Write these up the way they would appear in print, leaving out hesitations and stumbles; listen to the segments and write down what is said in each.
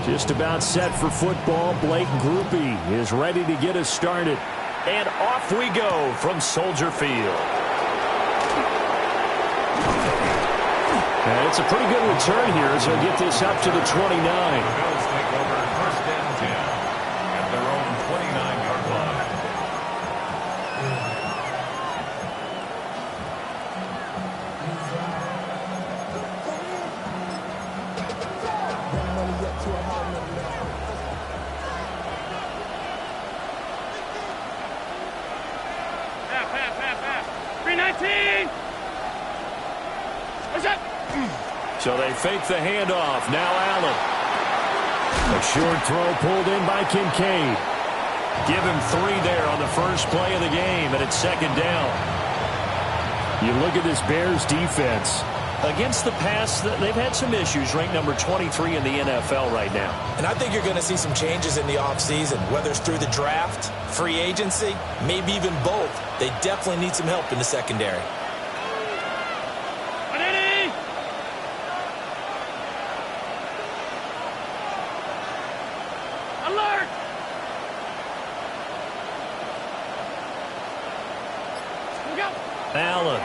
Just about set for football. Blake Grupe is ready to get us started. And off we go from Soldier Field. And it's a pretty good return here as they'll get this up to the 29. The Bills take over first and 10 at their own 29-yard line. Half. 319. What's that? So they fake the handoff. Now Allen. A short throw pulled in by Kincaid. Give him 3 there on the first play of the game, and it's second down. You look at this Bears defense. Against the pass, they've had some issues, ranked number 23 in the NFL right now. And I think you're going to see some changes in the offseason, whether it's through the draft, free agency, maybe even both. They definitely need some help in the secondary. Alert! Go. Allen.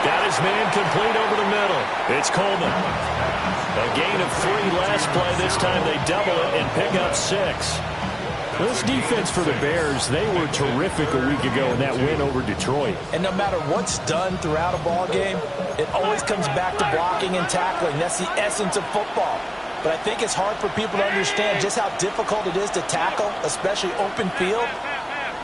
Got his man complete over the middle. It's Coleman. A gain of 3 last play. This time they double it and pick up 6. This defense for the Bears, they were terrific a week ago in that win over Detroit. And no matter what's done throughout a ball game, it always comes back to blocking and tackling. That's the essence of football. But I think it's hard for people to understand just how difficult it is to tackle, especially open field.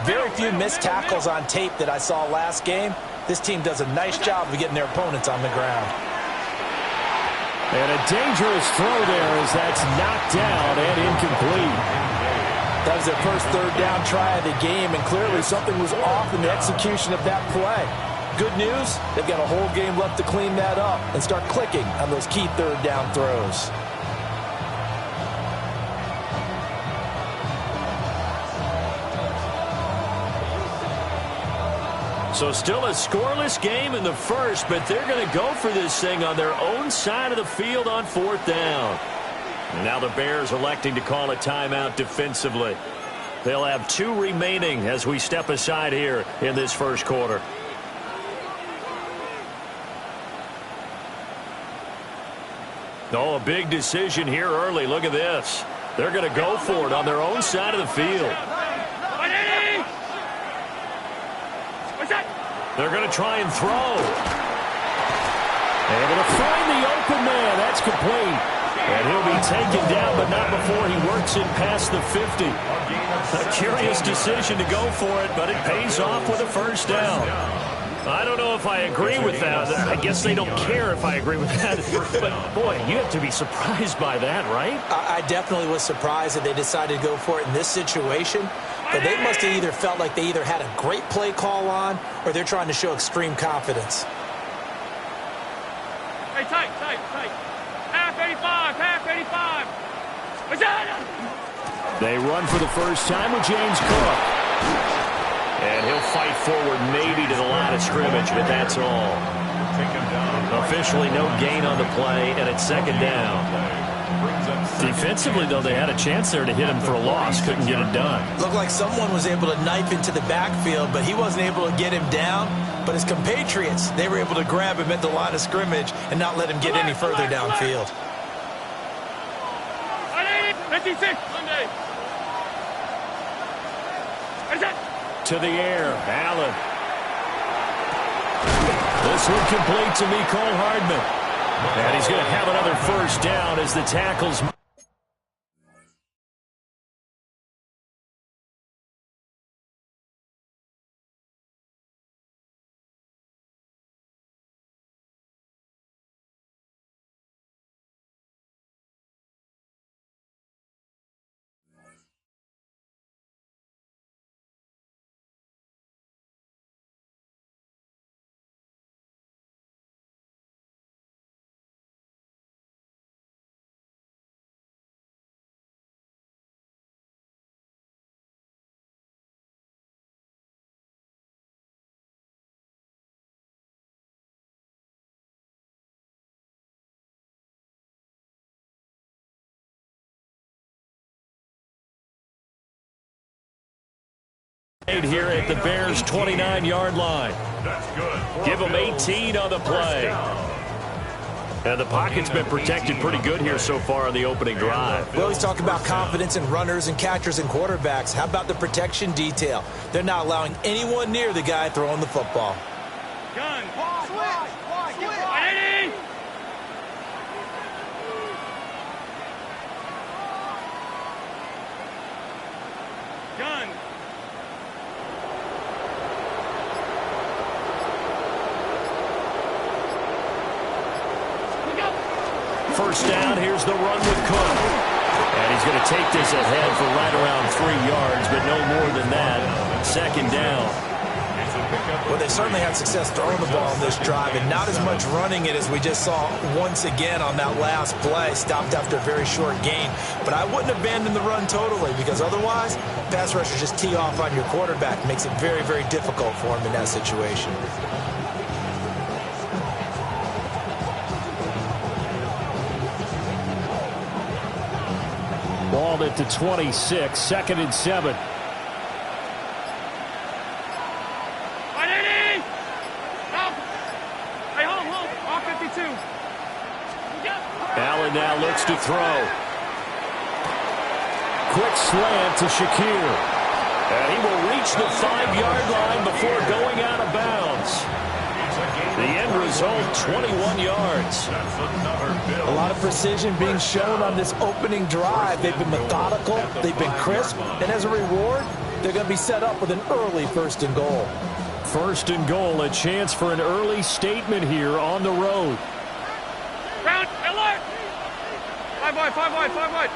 Very few missed tackles on tape that I saw last game. This team does a nice job of getting their opponents on the ground. And a dangerous throw there as that's knocked down and incomplete. That was their first third down try of the game, and clearly something was off in the execution of that play. Good news, they've got a whole game left to clean that up and start clicking on those key third down throws. So still a scoreless game in the first, but they're going to go for this thing on their own side of the field on 4th down. And now the Bears electing to call a timeout defensively. They'll have 2 remaining as we step aside here in this first quarter. Oh, a big decision here early. Look at this. They're going to go for it on their own side of the field. They're going to try and throw. Able to find the open man. That's complete. And he'll be taken down, but not before he works it past the 50. A curious decision to go for it, but it pays off with a first down. I don't know if I agree with that. I guess they don't care if I agree with that. But, boy, you have to be surprised by that, right? I definitely was surprised that they decided to go for it in this situation. But they must have either felt like they either had a great play call on or they're trying to show extreme confidence. Hey, tight. Half 85. What's that? They run for the first time with James Cook. And he'll fight forward maybe to the line of scrimmage, but that's all. Officially no gain on the play, and it's second down. Defensively, though, they had a chance there to hit him for a loss. Couldn't get it done. Looked like someone was able to knife into the backfield, but he wasn't able to get him down. But his compatriots, they were able to grab him at the line of scrimmage and not let him get any further downfield. 56. Monday. To the air, Allen. This one complete to Mecole Hardman. And he's going to have another first down as the tackles. Here at the Bears' 29-yard line. That's good. Give them 18 on the play. And the pocket's been protected pretty good here so far on the opening drive. We always talk about confidence in runners and catchers and quarterbacks. How about the protection detail? They're not allowing anyone near the guy throwing the football. Gun. Ready? Gun. First down, here's the run with Cook. And he's going to take this ahead for right around 3 yards, but no more than that. Second down. Well, they certainly had success throwing the ball in this drive and not as much running it as we just saw once again on that last play. Stopped after a very short gain. But I wouldn't abandon the run totally because otherwise, pass rushers just tee off on your quarterback. Makes it very, very difficult for him in that situation. Ball at the 26, 2nd and 7. Ready? Help. Hey, hold. Off 52. Allen now looks to throw. Quick slant to Shakir. And he will reach the 5-yard line before going out of bounds. The end result, 21 yards. A lot of precision being shown on this opening drive. They've been methodical, they've been crisp, and as a reward, they're going to be set up with an early 1st and goal. 1st and goal, a chance for an early statement here on the road. Round, alert! 5 wide.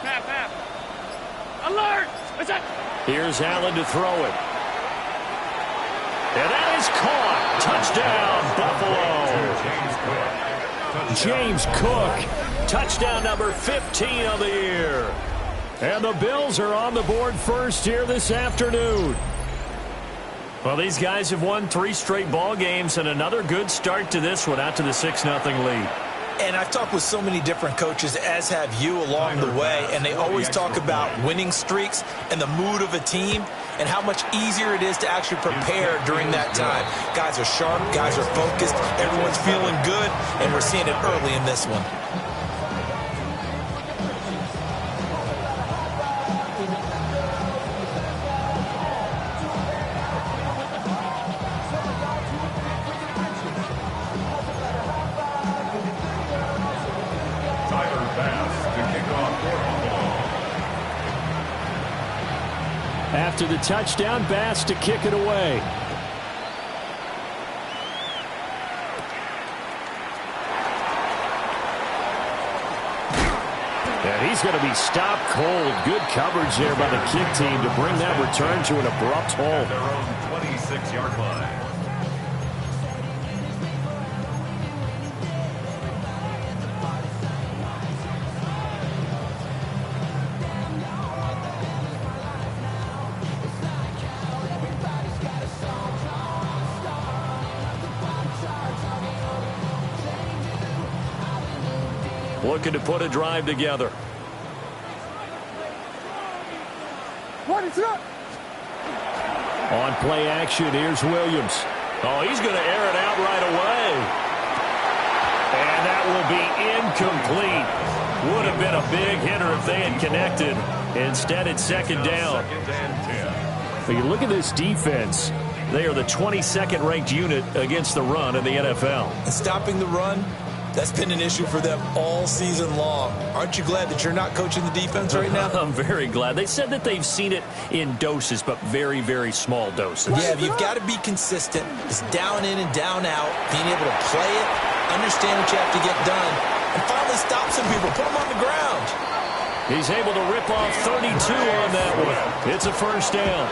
Half. Alert! What's that? Here's Allen to throw it. And that is caught. Touchdown, Buffalo. James Cook. Touchdown number 15 of the year. And the Bills are on the board first here this afternoon. Well, these guys have won 3 straight ball games and another good start to this one out to the 6-0 lead. And I've talked with so many different coaches, as have you, along the way, and they always talk about winning streaks and the mood of a team and how much easier it is to actually prepare during that time. Guys are sharp, guys are focused, everyone's feeling good, and we're seeing it early in this one. After the touchdown, Bass to kick it away. And he's going to be stopped cold. Good coverage there by the kick team to bring that return to an abrupt halt. Their own 26-yard line. Looking to put a drive together. What is up? On play action, here's Williams. Oh, he's going to air it out right away. And that will be incomplete. Would have been a big hitter if they had connected. Instead, it's 2nd down. 2nd and 10. But you look at this defense. They are the 22nd ranked unit against the run in the NFL. And stopping the run, that's been an issue for them all season long. Aren't you glad that you're not coaching the defense right now? I'm very glad. They said that they've seen it in doses, but very, very small doses. Yeah, you've got to be consistent. It's down in and down out, being able to play it, understand what you have to get done, and finally stop some people, put them on the ground. He's able to rip off 32 on that one. It's a 1st down.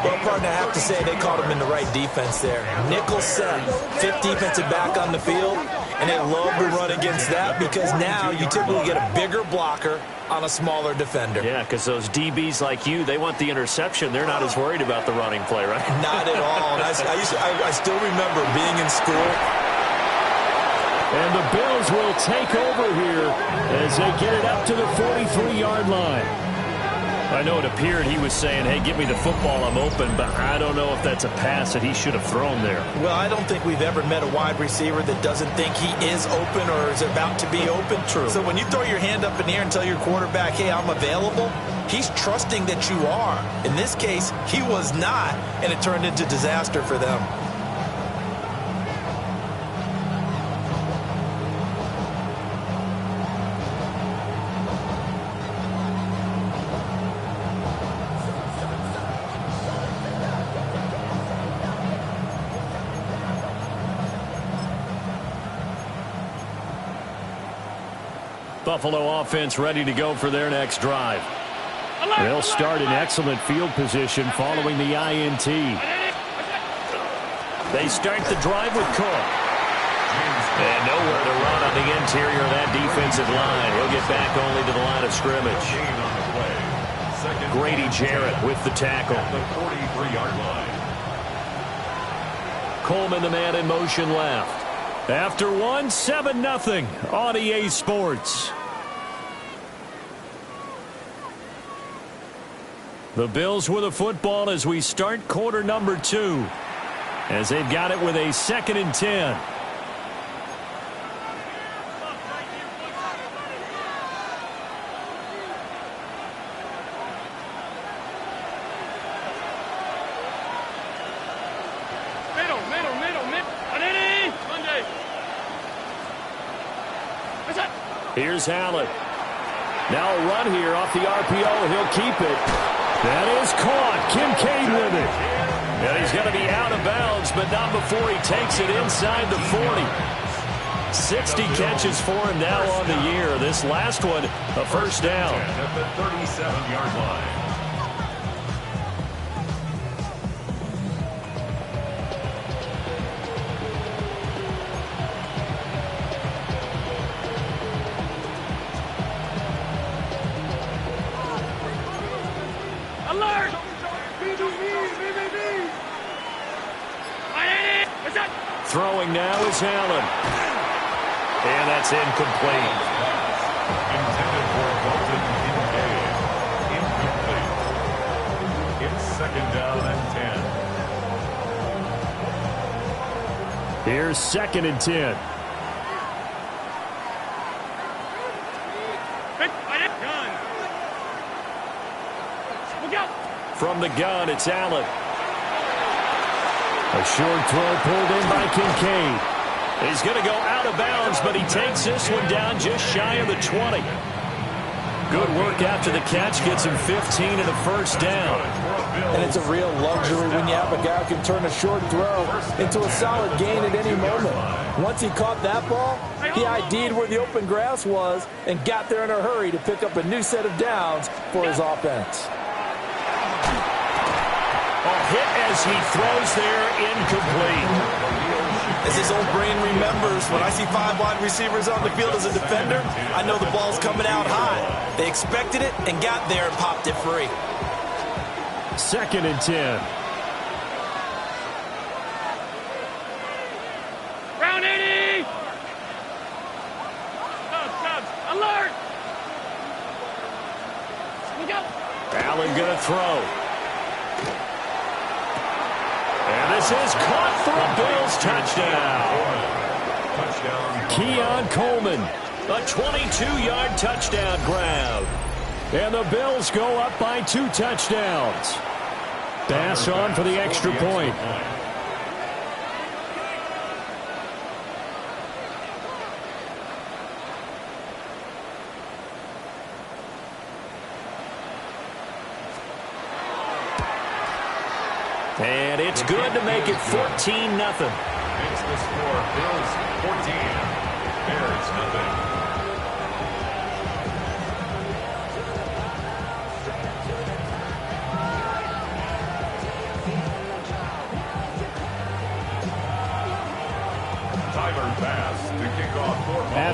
Well, partner, I have to say they caught him in the right defense there. Nickel set, 5th defensive back on the field, And they love to run against that because now you typically get a bigger blocker on a smaller defender. Yeah, because those DBs like you, they want the interception. They're not as worried about the running play, right? Not at all. And I still remember being in school. And the Bills will take over here as they get it up to the 43-yard line. I know it appeared he was saying, hey, give me the football, I'm open, but I don't know if that's a pass that he should have thrown there. Well, I don't think we've ever met a wide receiver that doesn't think he is open or is about to be open. True. So when you throw your hand up in the air and tell your quarterback, hey, I'm available, he's trusting that you are. In this case, he was not, and it turned into disaster for them. Buffalo offense ready to go for their next drive. They'll start in excellent field position following the INT. They start the drive with Cook. And nowhere to run on the interior of that defensive line. He'll get back only to the line of scrimmage. Grady Jarrett with the tackle. The 43-yard line. Coleman, the man in motion left. After one, 7-0 on EA Sports. The Bills with a football as we start quarter number 2. As they've got it with a 2nd and 10. Here's Allen. Now a run here off the RPO. He'll keep it. That is caught. Kincaid with it. And he's going to be out of bounds, but not before he takes it inside the 40. 60 catches for him now on the year. This last one, a first down. At the 37-yard line. Throwing now is Allen. And that's incomplete. Intended for Bolton Kincaid. Incomplete. It's 2nd down and 10. Here's 2nd and 10. From the gun, it's Allen. A short throw pulled in by Kincaid. He's going to go out of bounds, but he takes this one down just shy of the 20. Good work after the catch. Gets him 15 and a first down. And it's a real luxury when you have a guy who can turn a short throw into a solid gain at any moment. Once he caught that ball, he ID'd where the open grass was and got there in a hurry to pick up a new set of downs for his offense. A hit as he throws there, incomplete. As his old brain remembers, when I see 5 wide receivers on the field as a defender, I know the ball's coming out high. They expected it and got there and popped it free. 2nd and 10. Round 80! Cubs, alert! Look out! Allen going to throw. And this is caught for a Bills touchdown. Keon Coleman. A 22-yard touchdown grab. And the Bills go up by 2 touchdowns. Pass on for the extra point. And it's good to make it 14-0. Makes the score Bills 14, Bears nothing. Tyler pass to kick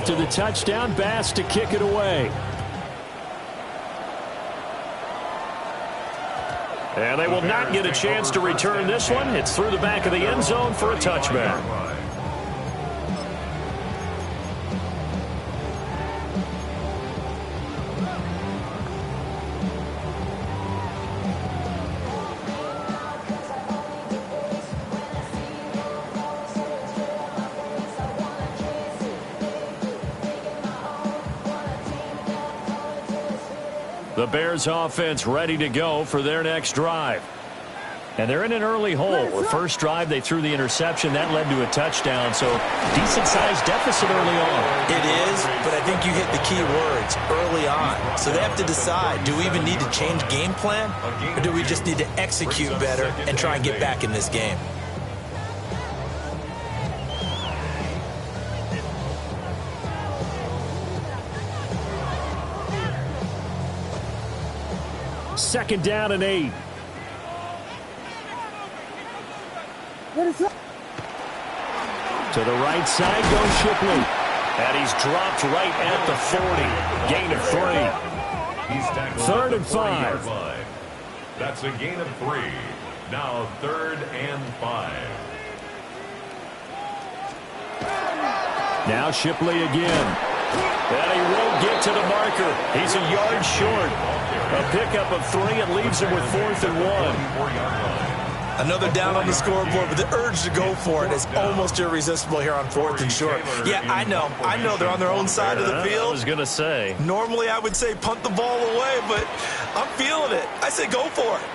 After the touchdown, Bass to kick it away. And they will not get a chance to return this one. It's through the back of the end zone for a touchback. The Bears offense ready to go for their next drive. And they're in an early hole. The first drive, they threw the interception. That led to a touchdown, so decent-sized deficit early on. It is, but I think you hit the key words, early on. So they have to decide, do we even need to change game plan, or do we just need to execute better and try and get back in this game? Second down and 8. To the right side goes Shipley. And he's dropped right at the 40. Gain of 3. He's tackled 3rd at and the 5. 40-yard line. That's a gain of 3. Now 3rd and 5. Now Shipley again. And he won't get to the marker. He's a yard short. A pickup of 3 and leaves him with 4th and 1. Another down on the scoreboard, but the urge to go for it is almost irresistible here on 4th and short. Yeah, I know they're on their own side of the field. I was going to say. Normally I would say punt the ball away, but I'm feeling it. I say go for it.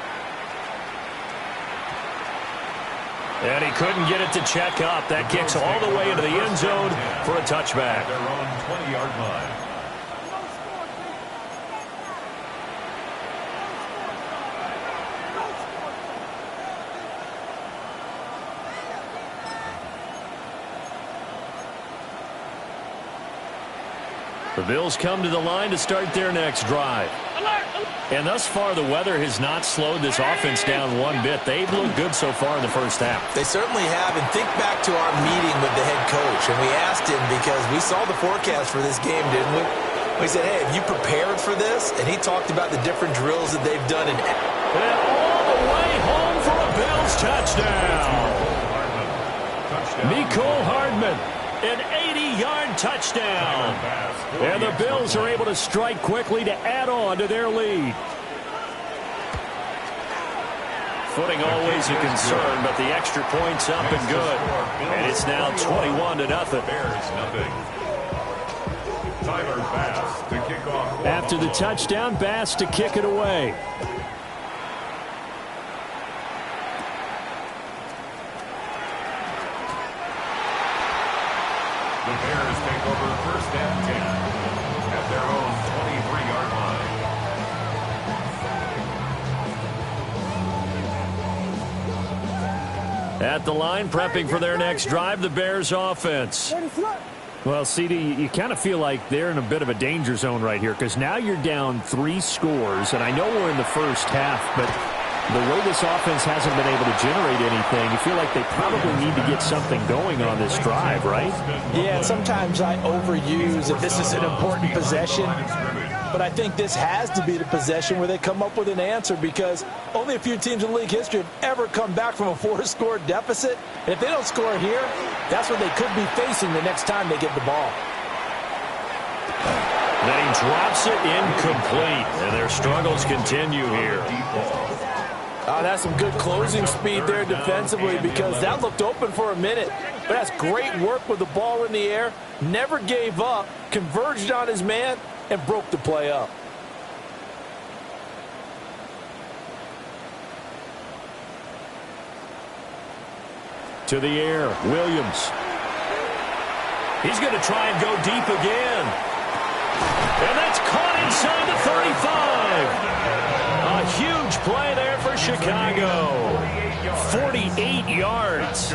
And he couldn't get it to check up. That kicks all the way into the end zone for a touchback. Their own 20-yard line. The Bills come to the line to start their next drive. And thus far, the weather has not slowed this offense down one bit. They've looked good so far in the first half. They certainly have, and think back to our meeting with the head coach, and we asked him because we saw the forecast for this game, didn't we? We said, hey, have you prepared for this? And he talked about the different drills that they've done. And all the way home for a Bills touchdown. Mecole Hardman, an 80-yard touchdown. And the Bills are able to strike quickly to add on to their lead. Footing always a concern, but the extra point's up and good. And it's now 21-0. Bears nothing. Tyler Bass to kick off. After the touchdown, Bass to kick it away. The Bears take over 1st and 10 at their own 23-yard line. At the line, prepping for their next drive, the Bears offense. Well, CD, you kind of feel like they're in a bit of a danger zone right here because now you're down 3 scores, and I know we're in the first half, but the way this offense hasn't been able to generate anything, you feel like they probably need to get something going on this drive, right? yeah, and sometimes I overuse that this is an important possession, but I think this has to be the possession where they come up with an answer because only a few teams in league history have ever come back from a 4-score deficit. And if they don't score here, that's what they could be facing the next time they get the ball. Then he drops it incomplete, and their struggles continue here. Oh, that's some good closing speed there defensively because that looked open for a minute. But that's great work with the ball in the air. Never gave up, converged on his man, and broke the play up. To the air, Williams. He's going to try and go deep again. And that's caught inside the 35. A huge play there for Chicago. 48 yards.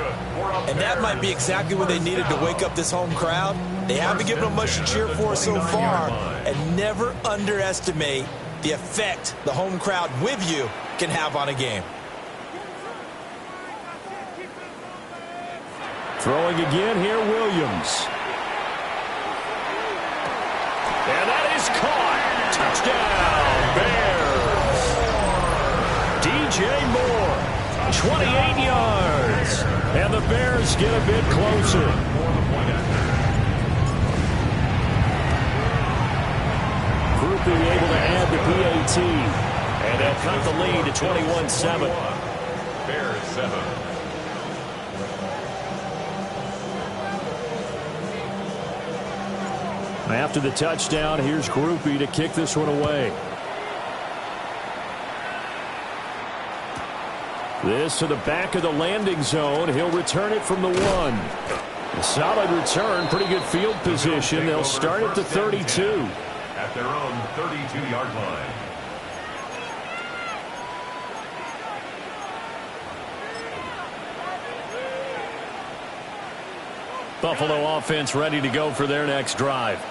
And that might be exactly what they needed to wake up this home crowd. They haven't given them much to cheer for so far. And never underestimate the effect the home crowd with you can have on a game. Throwing again here, Williams. And that is caught. Touchdown, Bears. DJ Moore, 28 yards. And the Bears get a bit closer. Group being able to add the PAT. And they'll cut the lead to 21-7. Bears 7. After the touchdown, here's Groupie to kick this one away. This to the back of the landing zone. He'll return it from the 1. A solid return, pretty good field position. They'll start at the 32. At their own 32-yard line. Buffalo offense ready to go for their next drive.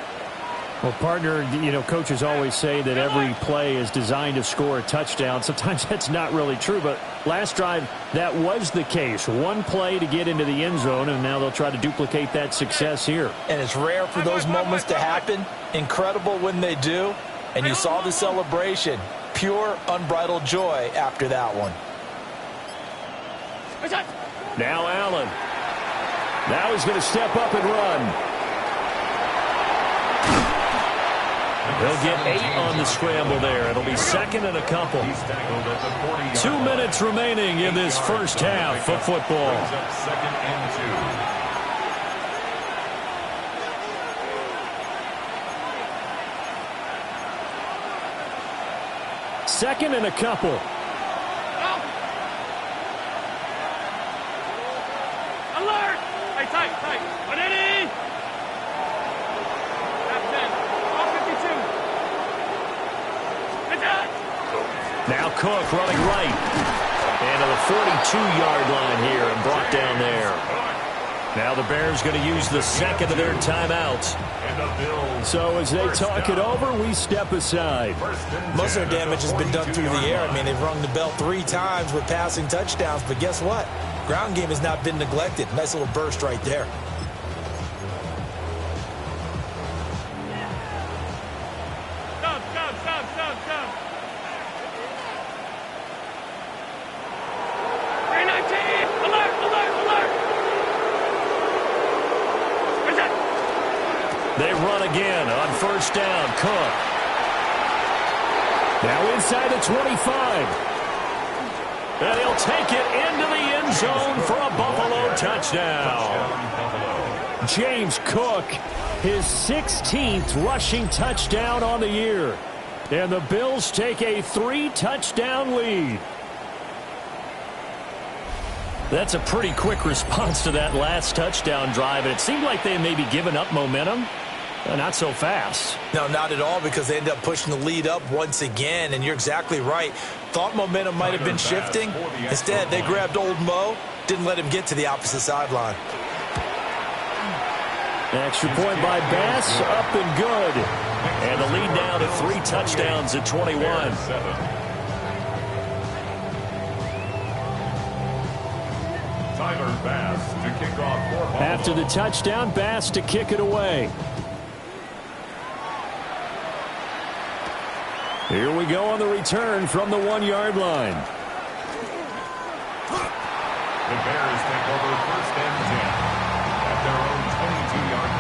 Well, partner, coaches always say that every play is designed to score a touchdown. Sometimes that's not really true, but last drive, that was the case. One play to get into the end zone, and now they'll try to duplicate that success here. And it's rare for those moments to happen. Incredible when they do. And you saw the celebration. Pure, unbridled joy after that one. Now Allen. Now he's going to step up and run. They'll get 8 on the scramble there. It'll be second and a couple. 2 minutes remaining in this first half of football. Second and 2. Second and a couple. Alert! Hey, tight. Ready? That's it. All 52. It's out. Now Cook running right. And to the 42-yard line here and brought down there. Now the Bears going to use the second of their timeouts. So as they talk it over, we step aside. Most of their damage has been done through the air. I mean, they've rung the bell 3 times with passing touchdowns, but guess what? Ground game has not been neglected. Nice little burst right there. Stop. 319. Alert. Where's that? They run again on first down. Cook. Now inside the 25. And he'll take it into the end zone for a Buffalo touchdown. James Cook, his 16th rushing touchdown on the year. And the Bills take a 3-touchdown lead. That's a pretty quick response to that last touchdown drive. And it seemed like they may be giving up momentum. Not so fast. No, not at all, because they end up pushing the lead up once again, and you're exactly right. Thought momentum might have been shifting. Instead, they grabbed old Mo, didn't let him get to the opposite sideline. Extra point by Bass, up and good. And the lead now to 3 touchdowns at 21. Tyler Bass to kick off for Buffalo. After the touchdown, Bass to kick it away. Here we go on the return from the 1-yard line. The Bears take over first and 10 at their own 22-yard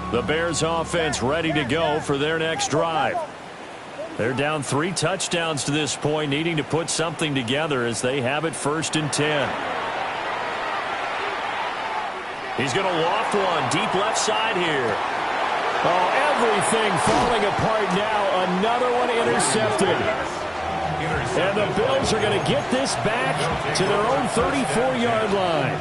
line. The Bears offense ready to go for their next drive. They're down 3 touchdowns to this point, needing to put something together as they have it first and 10. He's going to loft one deep left side here. Oh, everything falling apart now. Another one intercepted. And the Bills are going to get this back to their own 34-yard line.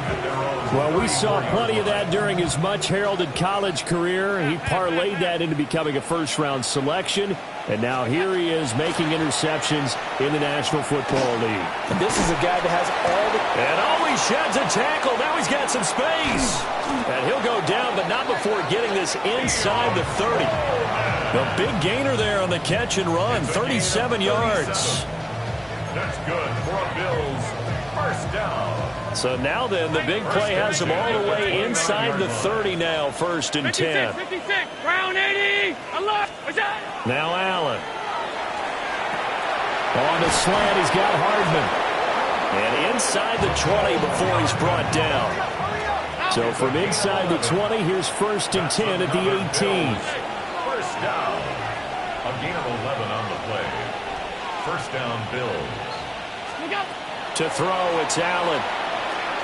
Well, we saw plenty of that during his much-heralded college career. He parlayed that into becoming a first-round selection. And now here he is making interceptions in the National Football League. And this is a guy that has all the... And always sheds a tackle. Now he's got some space. And he'll go down, but not before getting this inside the 30. The big gainer there on the catch and run, 37 yards. That's good for a Bills First down. So now then, the big play has them all the way inside the 30 now, 1st and 10. 56, round 80, alert, Now Allen. On the slant, he's got Hardman. And inside the 20 before he's brought down. So from inside the 20, here's 1st and 10 at the 18. First down. A gain of 11 on the play. First down, Bills. To throw, it's Allen.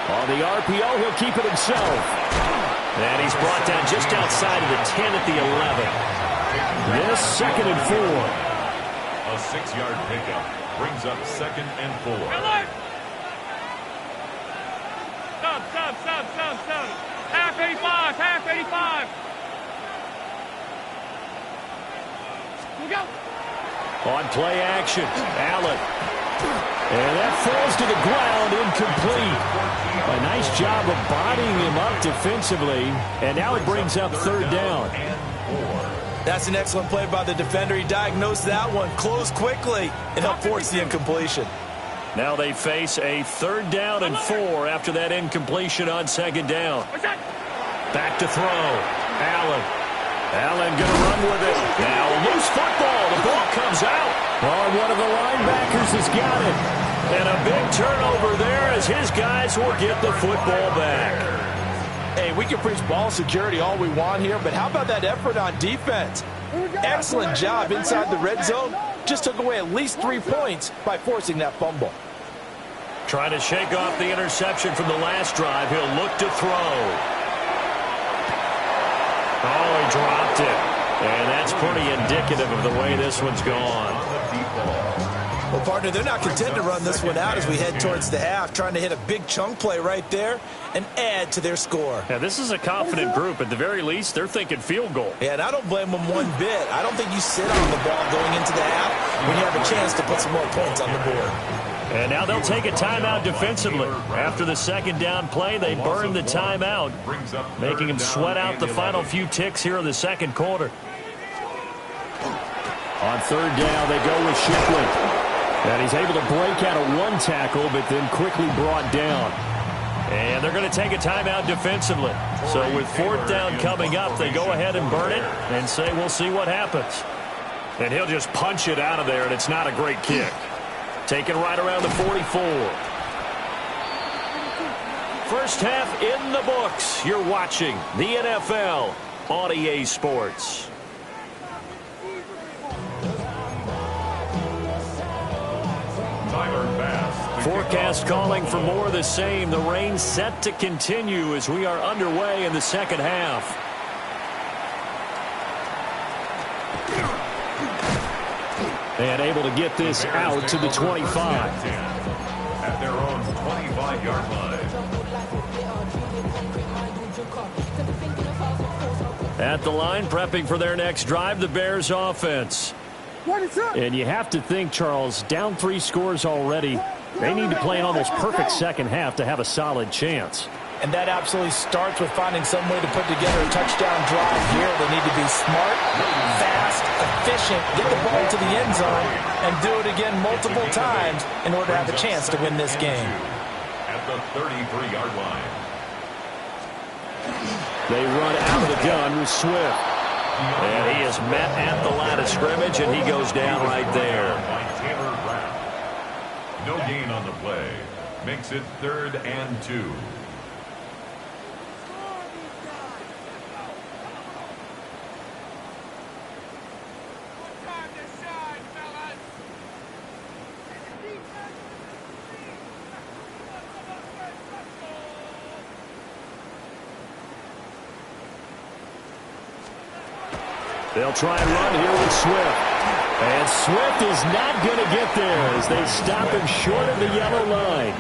On the RPO, he'll keep it himself. And he's brought down just outside of the 10 at the 11. This 2nd and 4. A 6-yard pickup brings up 2nd and 4. Sub. Half 85, half 85. We go. On play action, Allen. And that falls to the ground, incomplete. A nice job of bodying him up defensively. And now it brings up 3rd down. That's an excellent play by the defender. He diagnosed that one, closed quickly, and helped force the incompletion. Now they face a 3rd down and 4 after that incompletion on 2nd down. Back to throw. Allen. Allen going to run with it. Now loose football. The ball comes out. Oh, one of the linebackers has got it. And a big turnover there as his guys will get the football back. Hey, we can preach ball security all we want here, but how about that effort on defense? Excellent job inside the red zone. Just took away at least 3 points by forcing that fumble. Trying to shake off the interception from the last drive. He'll look to throw. Oh, he dropped it. And that's pretty indicative of the way this one's gone. Well, partner, they're not content to run this one out as we head towards the half, trying to hit a big chunk play right there and add to their score. Yeah, this is a confident group. At the very least, they're thinking field goal. Yeah, and I don't blame them one bit. I don't think you sit on the ball going into the half when you have a chance to put some more points on the board. And now they'll take a timeout defensively. After the 2nd down play, they burn the timeout, making them sweat out the final few ticks here in the 2nd quarter. On 3rd down, they go with Shipley. And he's able to break out of 1 tackle, but then quickly brought down. And they're going to take a timeout defensively. So with 4th down coming up, they go ahead and burn it and say, we'll see what happens. And he'll just punch it out of there, and it's not a great kick. Taken right around the 44. First half in the books. You're watching the NFL on EA Sports. Forecast calling for more of the same. The rain set to continue as we are underway in the 2nd half. And able to get this out to the 25. At their own 25-yard line. At the line, prepping for their next drive, the Bears offense. And you have to think, Charles, down 3 scores already. They need to play an almost perfect 2nd half to have a solid chance. And that absolutely starts with finding some way to put together a touchdown drive here. They need to be smart, fast, efficient, get the ball to the end zone, and do it again multiple times in order to have a chance to win this game. At the 33-yard line. They run out of the gun with Swift. And he is met at the line of scrimmage, and he goes down right there. By Taylor Rapp. No gain on the play. Makes it 3rd and 2. They'll try and run here with Swift. And Swift is not going to get there as they stop him short of the yellow line.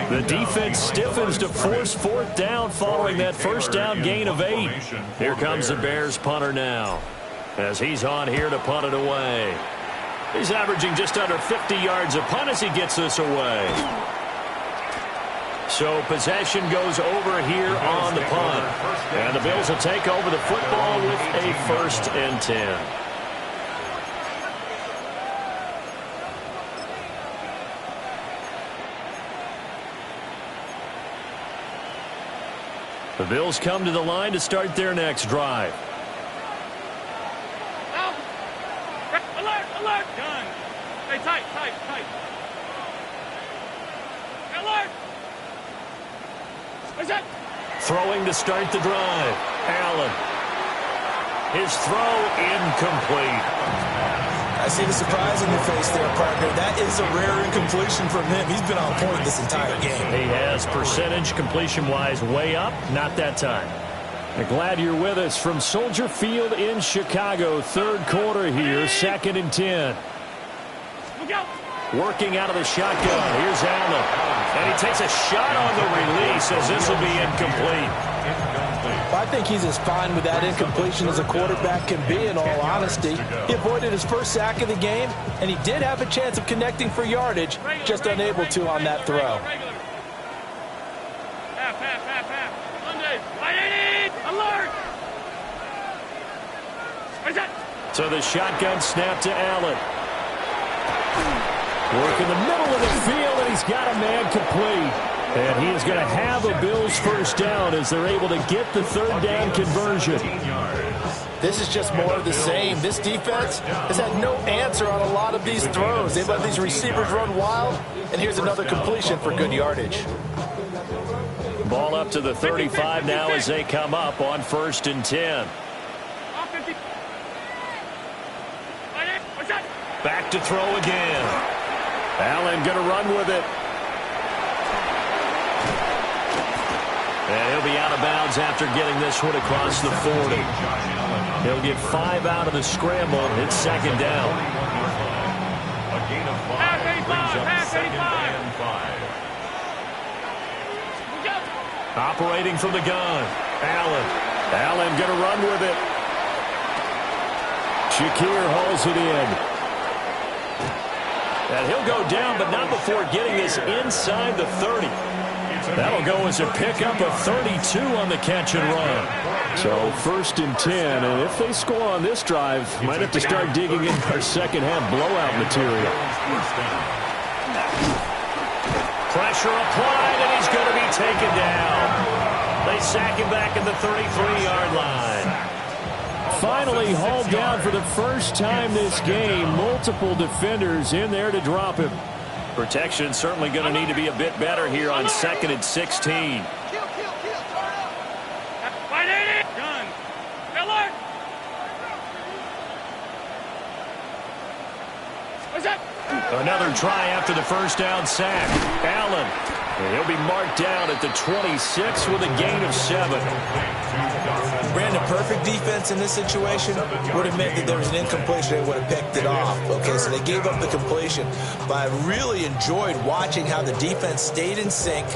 The defense stiffens to force 4th down following that 1st down gain of 8. Here comes the Bears punter now as he's on here to punt it away. He's averaging just under 50 yards a punt as he gets this away. So possession goes over here on the punt. And the Bills will take over the football with a 1st and 10. The Bills come to the line to start their next drive. Out. Alert, alert. Gun. Stay tight, tight, tight. Alert. What's that? Throwing to start the drive. Allen. His throw incomplete. I see the surprise in your face there, partner. That is a rare incompletion from him. He's been on point this entire game. He has percentage completion-wise way up. Not that time. I'm glad you're with us from Soldier Field in Chicago. Third quarter here, 2nd and 10. Look out. Working out of the shotgun. Here's Allen. And he takes a shot on the release as this will be incomplete. I think he's as fine with that incompletion as a quarterback can be, in all honesty. He avoided his first sack of the game, and he did have a chance of connecting for yardage, just unable to on that throw. Regular. Half, half, half, half. Monday. 180. Alert. What's that? So the shotgun snap to Allen. Work in the middle of the field, and he's got a man complete. And he is going to have a Bills first down as they're able to get the third down conversion. This is just more of the same. This defense has had no answer on a lot of these throws. They've let these receivers run wild, and here's another completion for good yardage. Ball up to the 35 now as they come up on 1st and 10. Back to throw again. Allen going to run with it. And he'll be out of bounds after getting this one across the 40. He'll get 5 out of the scramble. It's 2nd down. A gain of 5. Half 85, half 85. Operating from the gun. Allen going to run with it. Shakir hauls it in. And he'll go down, but not before getting this inside the 30. That'll go as a pickup of 32 on the catch and run. So 1st and 10, and if they score on this drive, might have to start digging in our second half blowout material. Pressure applied, and he's going to be taken down. They sack him back at the 33-yard line. Finally hauled down for the first time this game. Multiple defenders in there to drop him. Protection certainly going to need to be a bit better here on 2nd and 16. Kill, turn up. 180. Gun. Alert. What's that? Another try after the first down sack. Allen. And he'll be marked down at the 26 with a gain of 7. Brandon, perfect defense in this situation would have meant that there was an incompletion. They would have picked it off. Okay, so they gave up the completion. But I really enjoyed watching how the defense stayed in sync,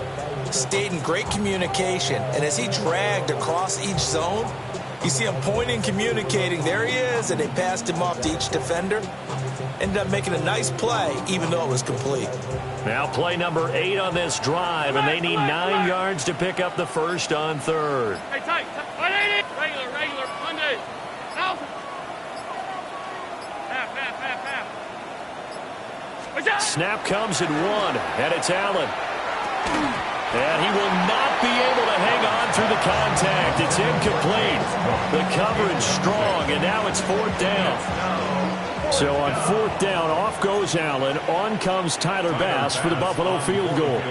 stayed in great communication. And as he dragged across each zone, you see him pointing, communicating. There he is, and they passed him off to each defender. Ended up making a nice play, even though it was complete. Now play number 8 on this drive, and they need 9 yards to pick up the first on 3rd. Hey, tight. 180. Regular. Monday. Out. Half, half, half, half. What's that? Snap comes at 1, and it's Allen. And he will not be able to hang on through the contact. It's incomplete. The coverage strong, and now it's 4th down. So on 4th down, off goes Allen. On comes Tyler Bass for the Buffalo field goal.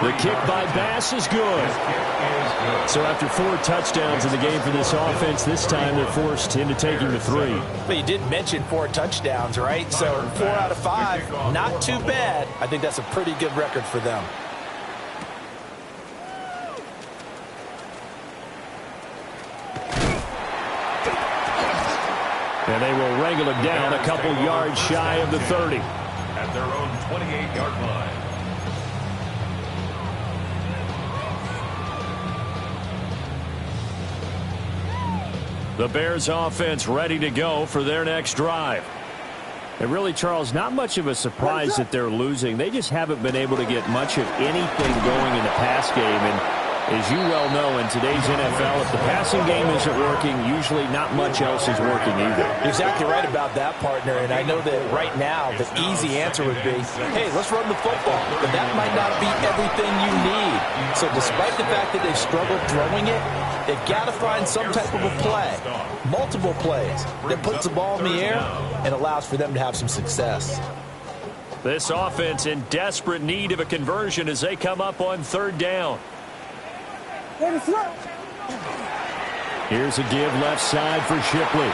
The kick by Bass is good. So after 4 touchdowns in the game for this offense, this time they're forced into taking the 3. But you did mention 4 touchdowns, right? So 4 out of 5, not too bad. I think that's a pretty good record for them. And they will wrangle it down a couple yards shy of the 30. At their own 28-yard line. The Bears offense ready to go for their next drive. And really, Charles, not much of a surprise that they're losing. They just haven't been able to get much of anything going in the pass game. And As you well know, in today's NFL, if the passing game isn't working, usually not much else is working either. You're exactly right about that, partner, and I know that right now the easy answer would be, hey, let's run the football. But that might not be everything you need. So despite the fact that they've struggled throwing it, they've got to find some type of a play, multiple plays, that puts the ball in the air and allows for them to have some success. This offense in desperate need of a conversion as they come up on third down. Here's a give left side for Shipley.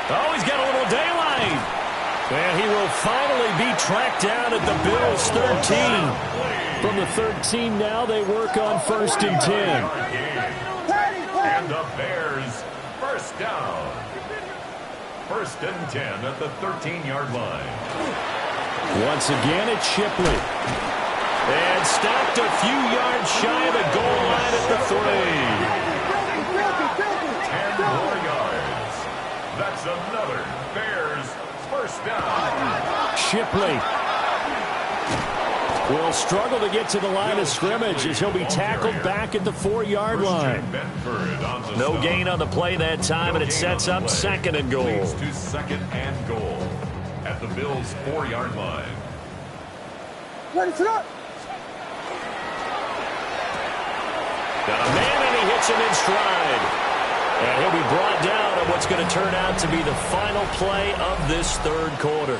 Oh, he's got a little daylight. And he will finally be tracked down at the Bills' 13. From the 13 now, they work on 1st and 10. And the Bears first down. 1st and 10 at the 13-yard line. Once again, it's Shipley. And stopped a few yards shy of the goal line at the 3. 10 more yards. That's another Bears first down. Shipley will struggle to get to the line of scrimmage as he'll be tackled back at the 4-yard line. No gain on the play that time, and it sets up 2nd and goal. Leads to 2nd and goal at the Bills' 4-yard line. Got a man, and he hits him in stride. And he'll be brought down on what's going to turn out to be the final play of this 3rd quarter.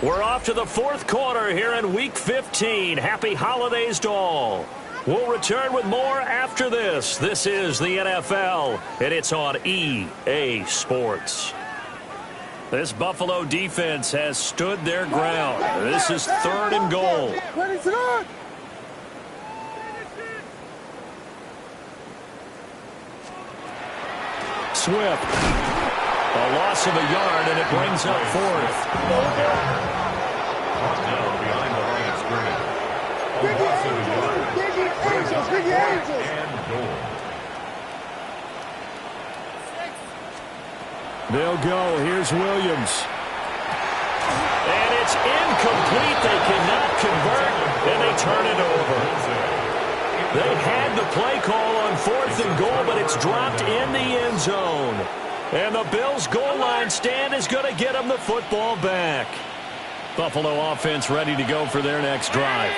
We're off to the 4th quarter here in Week 15. Happy holidays to all. We'll return with more after this. This is the NFL, and it's on EA Sports. This Buffalo defense has stood their ground. This is 3rd and goal. Swift. A loss of a yard, and it brings up 4th. Now behind the line of scrimmage. A loss of a yard. Brings up 4th and goal. They'll go. Here's Williams. And it's incomplete. They cannot convert, and they turn it over. They had the play call on 4th and goal, but it's dropped in the end zone. And the Bills' goal line stand is going to get them the football back. Buffalo offense ready to go for their next drive.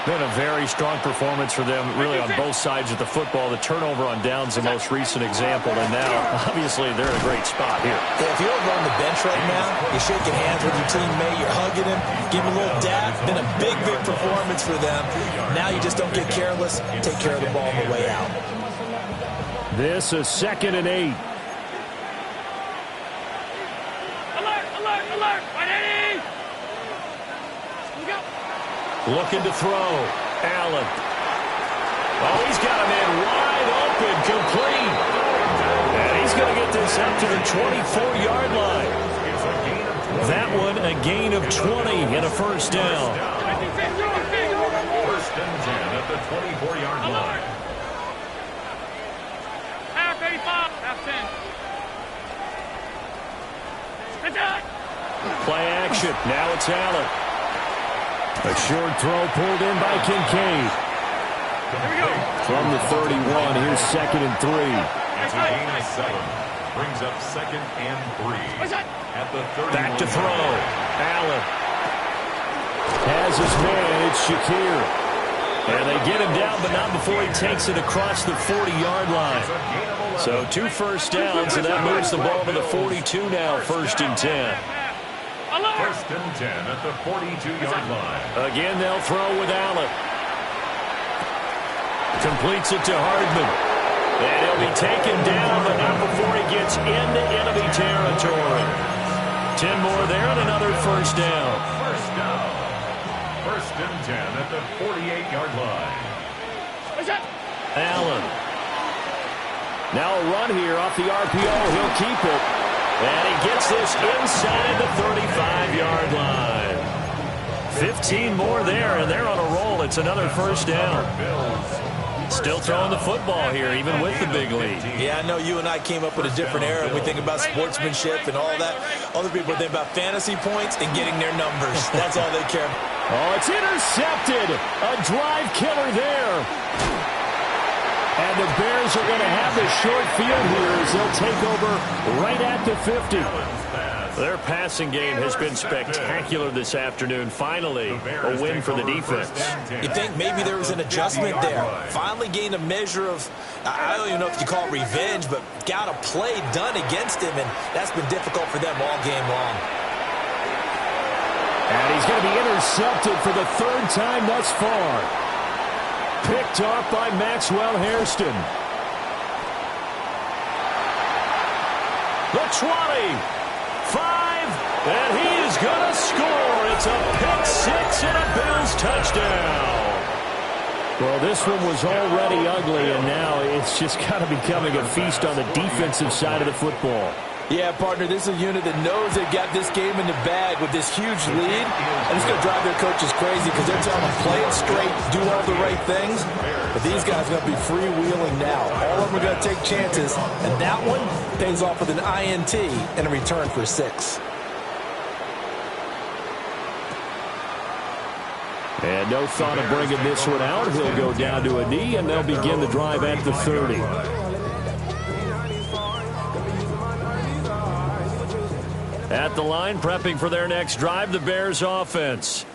Been a very strong performance for them, really, on both sides of the football. The turnover on downs, the most recent example, and now, obviously, they're in a great spot here. Yeah, if you're over on the bench right now, you're shaking hands with your teammate, you're hugging him, giving him a little dab. Been a big, big performance for them. Now you just don't get careless. Take care of the ball on the way out. This is 2nd and 8. Alert, alert, alert. Ready? Go. Looking to throw. Allen. Oh, he's got a man wide open, complete. And he's going to get this up to the 24-yard line. That one, a gain of 20 and a first down. 1st and 10 at the 24-yard line. Half 85. Half 10. Attack. Play action. Now it's Allen. A short throw pulled in by Kincaid. Here we go. From the 31, here's 2nd and 3. It's a gain of 7. Brings up 2nd and 3. At the 31. Back to throw. Allen. Has his man, it's Shakir. And they get him down, but not before he takes it across the 40-yard line. So 2 first downs, and that moves the ball to the 42 now, 1st and 10. 1st and 10 at the 42-yard line. Again, they'll throw with Allen. Completes it to Hardman. And he'll be taken down, but not before he gets into enemy territory. 10 more there and another first down. First down. 1st and 10 at the 48-yard line. Allen. Now a run here off the RPO. He'll keep it. And he gets this inside the 35-yard line. 15 more there, and they're on a roll. It's another first down. Still throwing the football here, even with the big lead. Yeah, I know you and I came up with a different era. We think about sportsmanship and all that. Other people think about fantasy points and getting their numbers. That's all they care about. Oh, it's intercepted. A drive killer there. And the Bears are going to have the short field here as they'll take over right at the 50. Their passing game has been spectacular this afternoon. Finally, a win for the defense. You think maybe there was an adjustment there. Finally gained a measure of, I don't even know if you call it revenge, but got a play done against him, and that's been difficult for them all game long. And he's going to be intercepted for the third time thus far. Picked off by Maxwell Hairston. The 20. 5, and he is going to score. It's a pick six and a Bills touchdown. Well, this one was already ugly, and now it's just kind of becoming a feast on the defensive side of the football. Yeah, partner, this is a unit that knows they got this game in the bag with this huge lead, and it's going to drive their coaches crazy because they're telling them play it straight, do all the right things, but these guys are going to be freewheeling now. All of them are going to take chances, and that one pays off with an INT and a return for 6. And no thought of bringing this one out. He'll go down to a knee, and they'll begin the drive at the 30. At the line, prepping for their next drive, the Bears offense.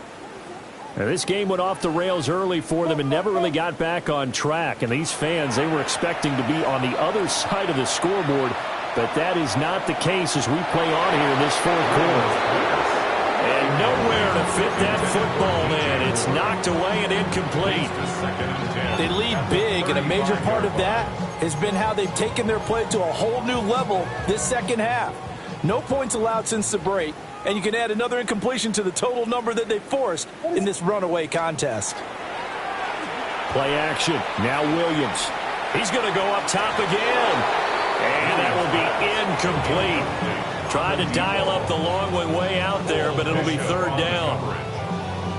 Now, this game went off the rails early for them and never really got back on track. And these fans, they were expecting to be on the other side of the scoreboard, but that is not the case as we play on here in this fourth quarter. And nowhere to fit that football in. It's knocked away and incomplete. They lead big, and a major part of that has been how they've taken their play to a whole new level this second half. No points allowed since the break, and you can add another incompletion to the total number that they forced in this runaway contest. Play action. Now Williams. He's going to go up top again. And that will be incomplete. Tried to dial up the long one way out there, but it'll be third down.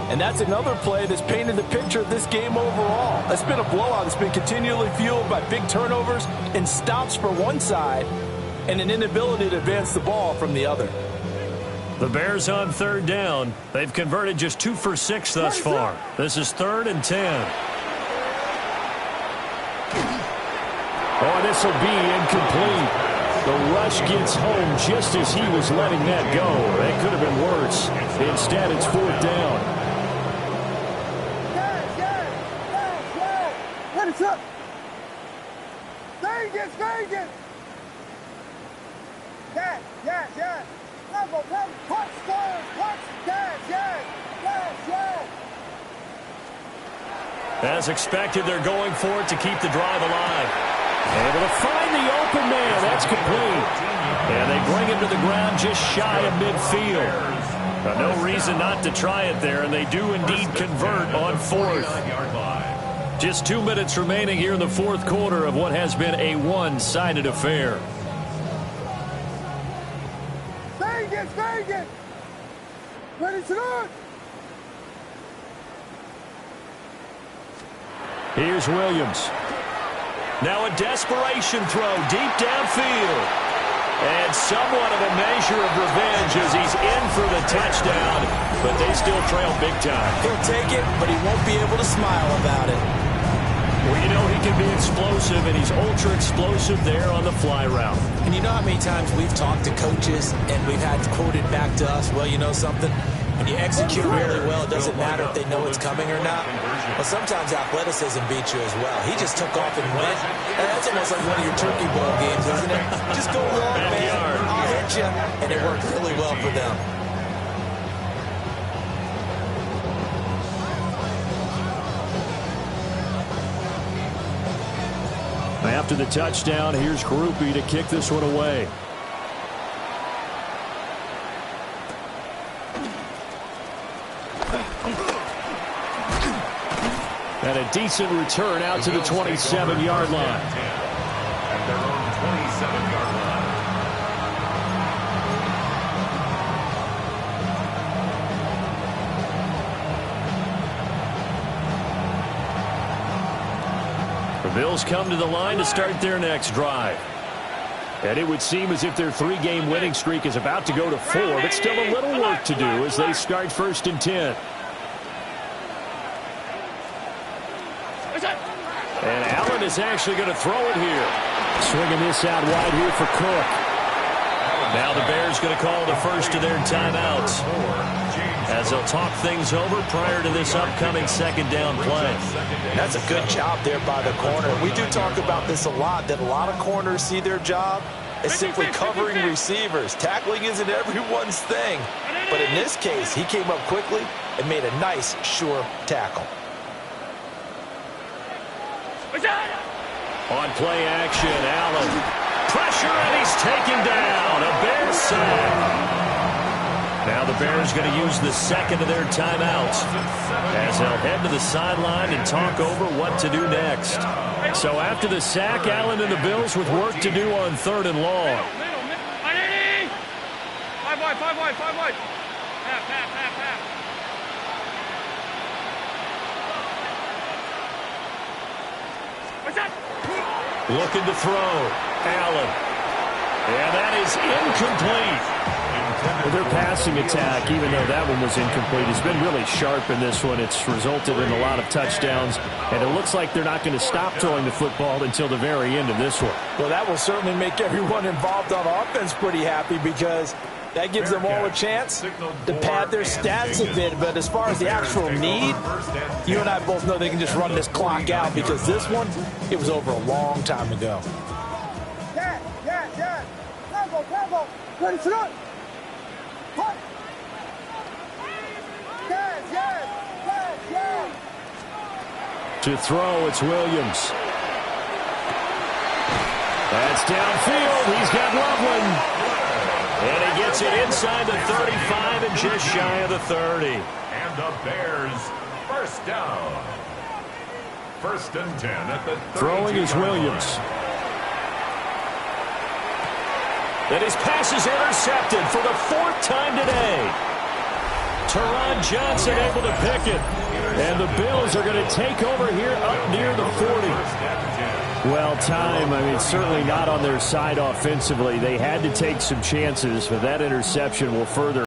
And that's another play that's painted the picture of this game overall. It's been a blowout. It's been continually fueled by big turnovers and stops for one side, and an inability to advance the ball from the other. The Bears on third down. They've converted just 2 for 6 thus far. This is 3rd and 10. Oh, this will be incomplete. The rush gets home just as he was letting that go. That could have been worse. Instead, it's 4th down. What is up? Vegas, Vegas! Yes. Level, touchdown, yes. As expected, they're going for it to keep the drive alive. Able to find the open man. That's complete. And they bring him to the ground just shy of midfield. No reason not to try it there, and they do indeed convert on 4th. Just 2 minutes remaining here in the fourth quarter of what has been a one-sided affair. Vegas! Ready to go! Here's Williams. Now a desperation throw deep downfield. And somewhat of a measure of revenge as he's in for the touchdown. But they still trail big time. He'll take it, but he won't be able to smile about it. Well, you know he can be explosive, and he's ultra explosive there on the fly route. And you know how many times we've talked to coaches and we've had quoted back to us, well, you know something? When you execute really well, it doesn't matter if they know it's coming or not. But sometimes athleticism beats you as well. He just took off and went. And that's almost like one of your turkey bowl games, isn't it? Just go long, man. I'll hit you. And it worked really well for them. After the touchdown, here's Grupe to kick this one away. And a decent return out to the 27-yard line. At their own 27-yard line. The Bills come to the line to start their next drive. And it would seem as if their 3-game winning streak is about to go to 4, but still a little work to do as they start 1st and 10. is actually going to throw it here. Swinging this out wide here for Cook. Now the Bears going to call the first of their timeouts as they'll talk things over prior to this upcoming second down play. That's a good job there by the corner. We do talk about this a lot, that a lot of corners see their job as simply covering receivers. Tackling isn't everyone's thing. But in this case, he came up quickly and made a nice, sure tackle. On play action, Allen. Pressure, and he's taken down. A Bears sack. Now the Bears going to use the second of their timeouts as they'll head to the sideline and talk over what to do next. So after the sack, Allen and the Bills with work to do on 3rd and long. Five wide. Half. What's up? Looking to throw. Allen. And that is incomplete. Well, their passing attack, even though that one was incomplete, has been really sharp in this one. It's resulted in a lot of touchdowns, and it looks like they're not going to stop throwing the football until the very end of this one. Well, that will certainly make everyone involved on offense pretty happy because that gives them all a chance to pad their stats a bit. But as far as the actual need, you and I both know they can just run this clock out because this one, it was over a long time ago. Yes. Tempo. Ready to run. Punt. Yes. To throw, it's Williams. That's downfield. He's got Loveland. And he gets it inside the 35 and just shy of the 30. And the Bears first down. 1st and 10 at the 32. Throwing is Williams. And his pass is intercepted for the 4th time today. Teron Johnson able to pick it. And the Bills are going to take over here up near the 40. Well, certainly not on their side offensively. They had to take some chances, but that interception will further